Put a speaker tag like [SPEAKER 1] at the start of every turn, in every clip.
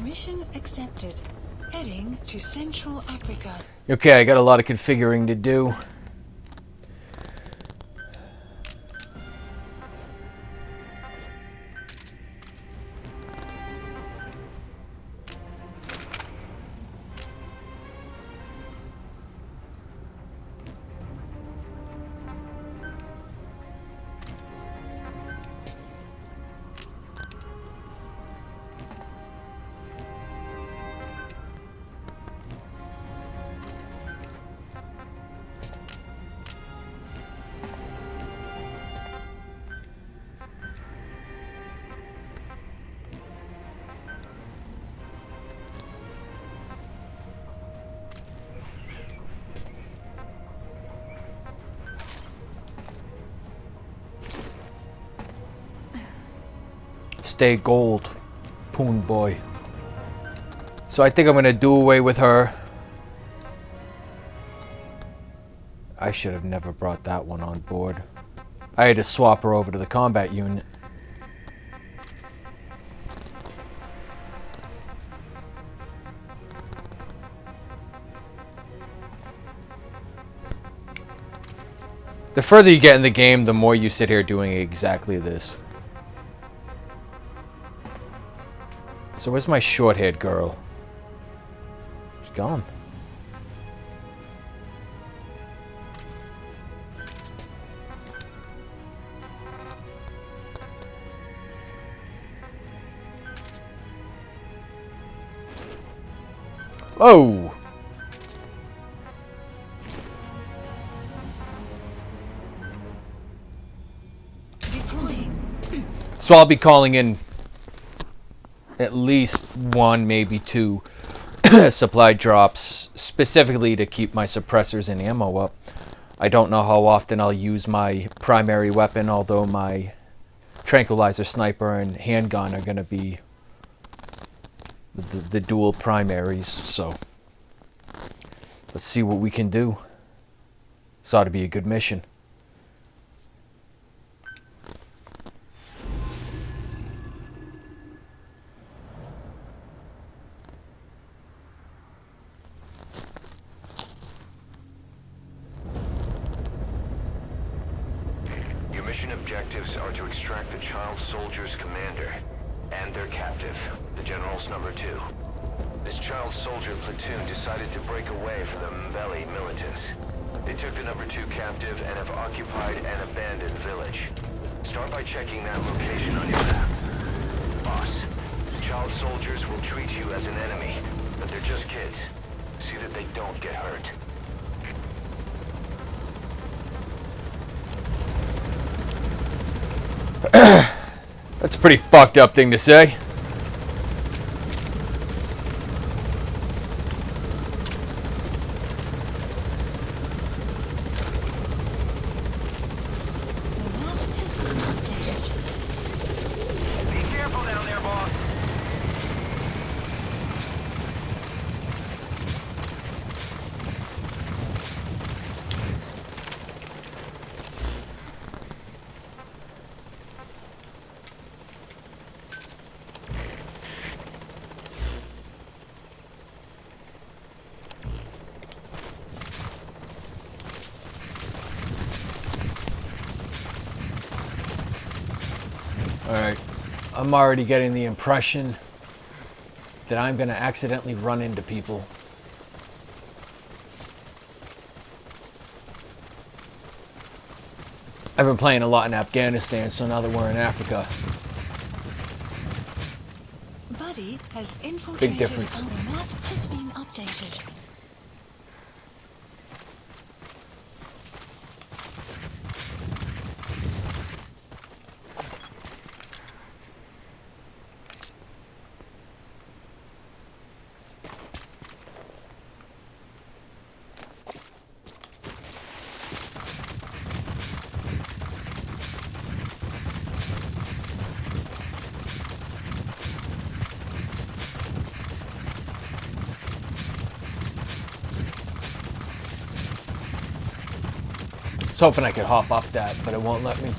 [SPEAKER 1] Mission accepted. Heading to Central Africa.
[SPEAKER 2] Okay, I got a lot of configuring to do. Stay gold, Poon Boy. So I think I'm gonna do away with her. I should have never brought that one on board. I had to swap her over to the combat unit. The further you get in the game, the more you sit here doing exactly this. So where's my short-haired girl? She's gone. Oh! So I'll be calling in at least one, maybe two supply drops, specifically to keep my suppressors and ammo up. I don't know how often I'll use my primary weapon, although my tranquilizer sniper and handgun are going to be the dual primaries. So let's see what we can do. This ought to be a good mission.
[SPEAKER 3] Mission objectives are to extract the child soldier's commander and their captive, the General's number 2. This child soldier platoon decided to break away from the Mbeli militants. They took the number 2 captive and have occupied an abandoned village. Start by checking that location on your map. Boss, child soldiers will treat you as an enemy, but they're just kids. See that they don't get hurt.
[SPEAKER 2] That's a pretty fucked up thing to say.
[SPEAKER 3] Be careful down there, boss.
[SPEAKER 2] Alright, I'm already getting the impression that I'm going to accidentally run into people. I've been playing a lot in Afghanistan, so now that we're in Africa,
[SPEAKER 1] Buddy has infiltrated.
[SPEAKER 2] big difference.
[SPEAKER 1] Our map has been updated.
[SPEAKER 2] I was hoping I could hop up that, but it won't let me.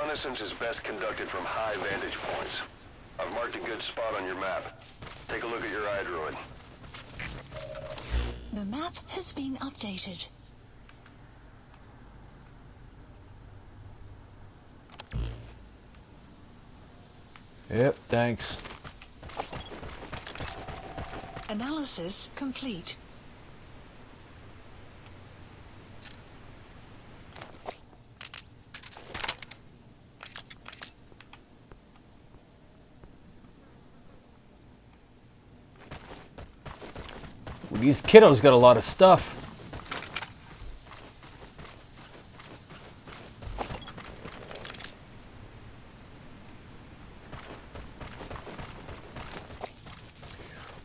[SPEAKER 3] Reconnaissance is best conducted from high vantage points. I've marked a good spot on your map. Take a look at your eye druid.
[SPEAKER 1] The map has been updated.
[SPEAKER 2] Yep, thanks.
[SPEAKER 1] Analysis complete.
[SPEAKER 2] These kiddos got a lot of stuff.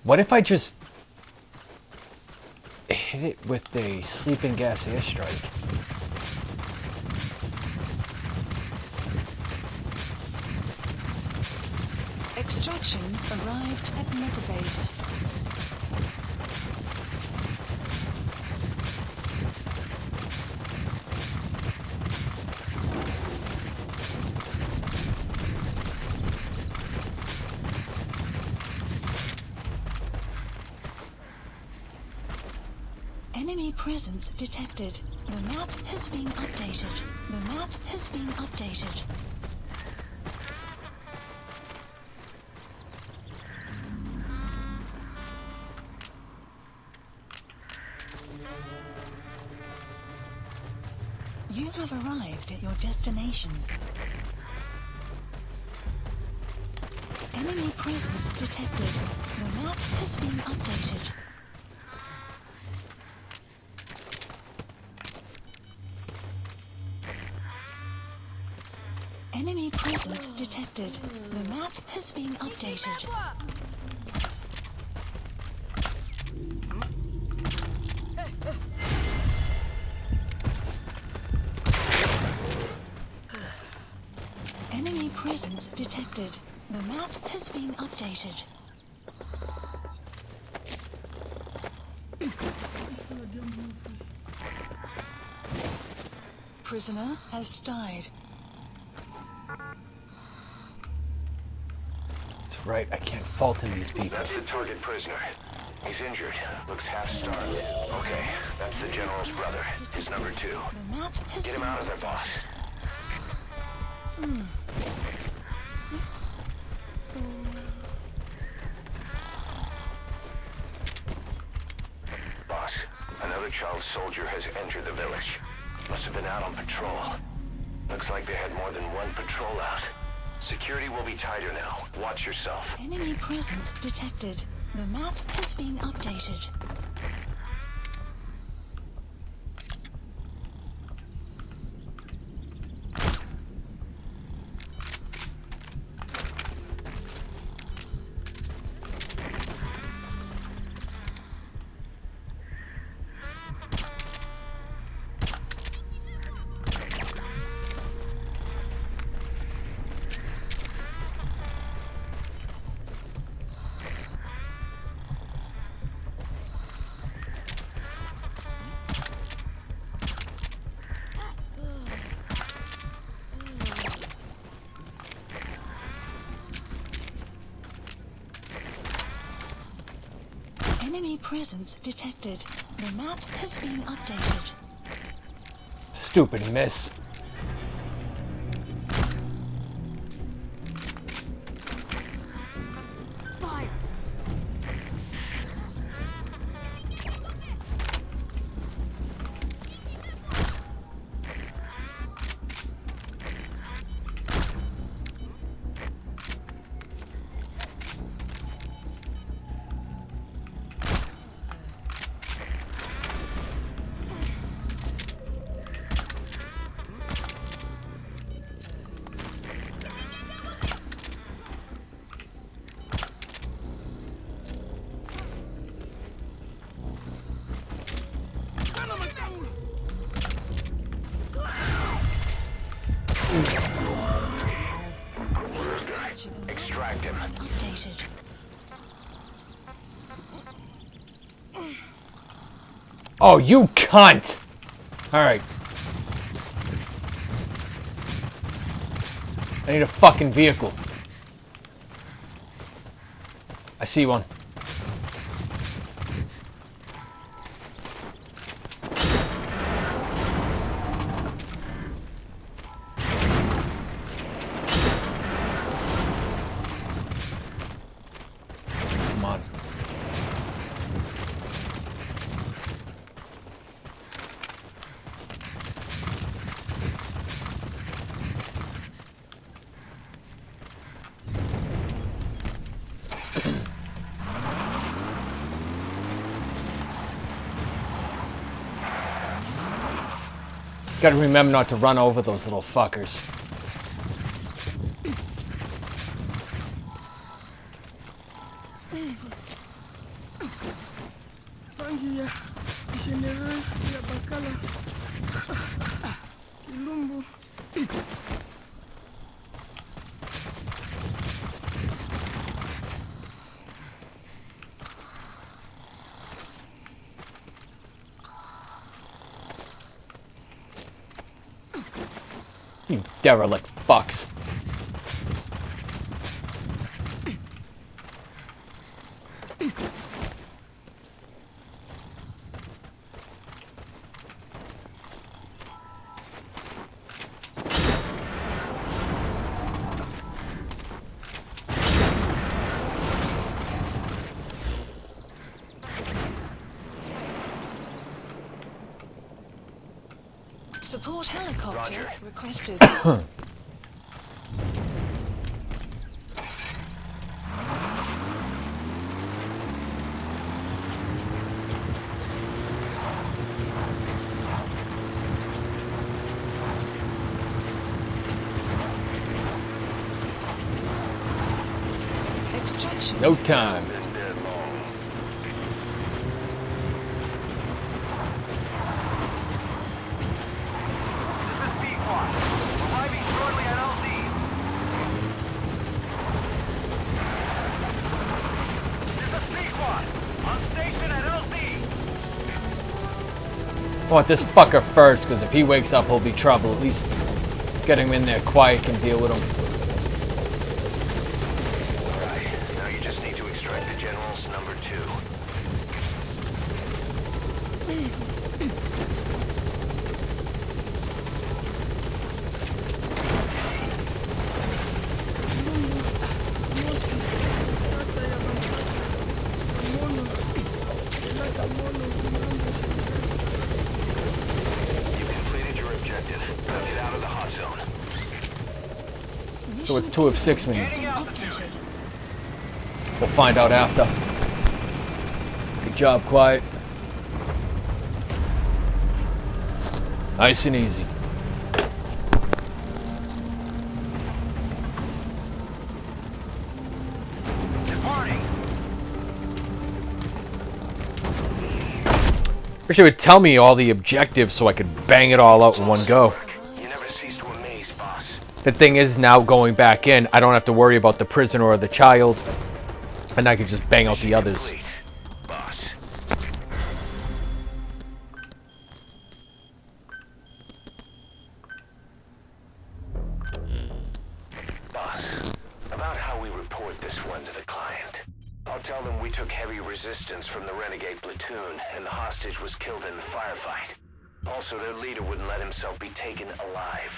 [SPEAKER 2] What if I just hit it with a sleeping gas airstrike?
[SPEAKER 1] Extraction arrived at Mega Base. Enemy presence detected. The map has been updated. The map has been updated. You have arrived at your destination. Enemy presence detected. The map has been updated. Enemy presence detected. The map has been updated. Enemy presence detected. The map has been updated. Prisoner has died.
[SPEAKER 2] That's right, I can't fault in these people.
[SPEAKER 3] That's the target prisoner. He's injured. Looks half-starved. Okay, that's the General's brother. His number 2.
[SPEAKER 1] The map has
[SPEAKER 3] Get him
[SPEAKER 1] been
[SPEAKER 3] out of there, boss. Boss, another child soldier has entered the village. Must have been out on patrol. Looks like they had more than one patrol out. Security will be tighter now. Watch yourself.
[SPEAKER 1] Enemy presence detected. The map has been updated. Enemy presence detected. The map has been updated.
[SPEAKER 2] Stupid miss.
[SPEAKER 1] Fire!
[SPEAKER 3] Extract him.
[SPEAKER 1] Updated.
[SPEAKER 2] Oh, you cunt! Alright. I need a fucking vehicle. I see one. Come on. Gotta remember not to run over those little fuckers. You derelict fucks.
[SPEAKER 1] Support helicopter
[SPEAKER 3] Roger.
[SPEAKER 1] requested. Extraction.
[SPEAKER 2] No time.
[SPEAKER 3] Been dead long. This is Pequot. Arriving shortly at LZ. This is Pequot. On station at LZ.
[SPEAKER 2] I want this fucker first, because if he wakes up, he'll be trouble. At least get him in there quiet, can deal with him.
[SPEAKER 3] Alright, now you just need to extract the General's number 2. You completed your objective. Now get out of the hot zone.
[SPEAKER 2] So it's 2 of 6 means.
[SPEAKER 1] Updated.
[SPEAKER 2] We'll find out after. Good job, Quiet. Nice and easy.
[SPEAKER 3] Departing.
[SPEAKER 2] Wish they would tell me all the objectives so I could bang it all out in one go.
[SPEAKER 3] You never cease to amaze, boss.
[SPEAKER 2] The thing is, now going back in, I don't have to worry about the prisoner or the child, and I can just bang out the others.
[SPEAKER 3] Complete, boss. Boss, about how we report this one to the client. I'll tell them we took heavy resistance from the renegade platoon, and the hostage was killed in the firefight. Also, their leader wouldn't let himself be taken alive.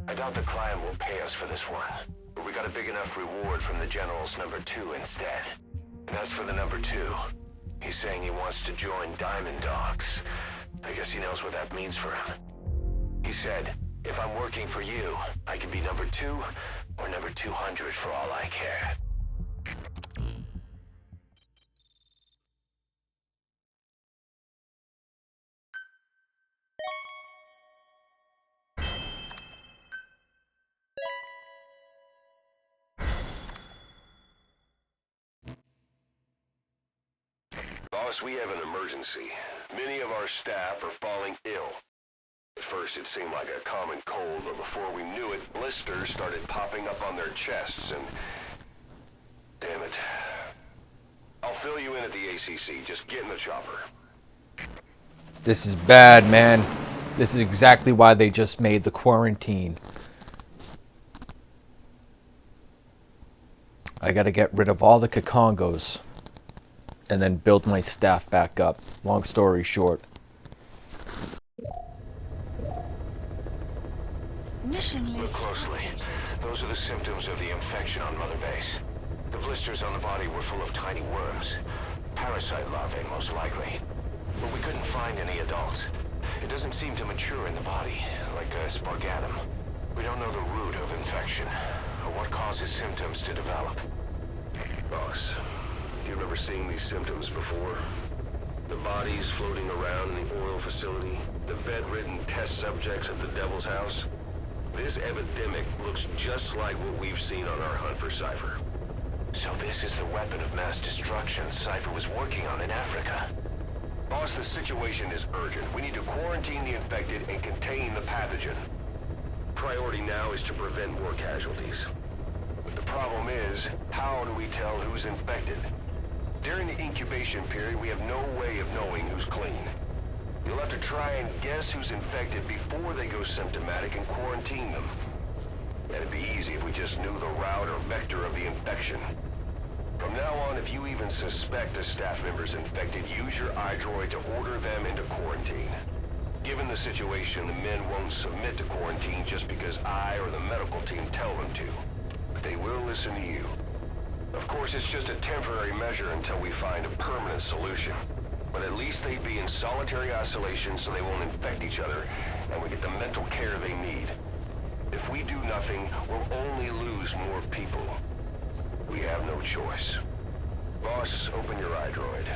[SPEAKER 3] I doubt the client will pay us for this one, but we got a big enough reward from the General's number 2 instead. And as for the number 2, he's saying he wants to join Diamond Dogs. I guess he knows what that means for him. He said, if I'm working for you, I can be number 2 or number 200 for all I care. Boss, we have an emergency. Many of our staff are falling ill. At first it seemed like a common cold, but before we knew it, blisters started popping up on their chests and... Damn it. I'll fill you in at the ACC. Just get in the chopper.
[SPEAKER 2] This is bad, man. This is exactly why they just made the quarantine. I gotta get rid of all the Kakongos and then build my staff back up. Long story short.
[SPEAKER 1] Mission
[SPEAKER 3] Look
[SPEAKER 1] list
[SPEAKER 3] closely.
[SPEAKER 1] updated.
[SPEAKER 3] Those are the symptoms of the infection on Mother Base. The blisters on the body were full of tiny worms. Parasite larvae, most likely. But we couldn't find any adults. It doesn't seem to mature in the body, like a spargatum. We don't know the root of infection, or what causes symptoms to develop. Boss, do you remember seeing these symptoms before? The bodies floating around in the oil facility, the bedridden test subjects at the Devil's House. This epidemic looks just like what we've seen on our hunt for Cypher. So this is the weapon of mass destruction Cypher was working on in Africa. Boss, the situation is urgent. We need to quarantine the infected and contain the pathogen. Priority now is to prevent more casualties. But the problem is, how do we tell who's infected? During the incubation period, we have no way of knowing who's clean. You'll have to try and guess who's infected before they go symptomatic and quarantine them. It'd be easy if we just knew the route or vector of the infection. From now on, if you even suspect a staff member's infected, use your iDroid to order them into quarantine. Given the situation, the men won't submit to quarantine just because I or the medical team tell them to. But they will listen to you. Of course, it's just a temporary measure until we find a permanent solution. But at least they'd be in solitary isolation so they won't infect each other, and we get the mental care they need. If we do nothing, we'll only lose more people. We have no choice. Boss, open your iDroid.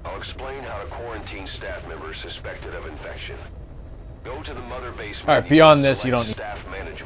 [SPEAKER 3] I'll explain how to quarantine staff members suspected of infection. Go to the Mother Base
[SPEAKER 2] Alright,
[SPEAKER 3] menu
[SPEAKER 2] beyond
[SPEAKER 3] and
[SPEAKER 2] this, you
[SPEAKER 3] select
[SPEAKER 2] don't need
[SPEAKER 3] staff management.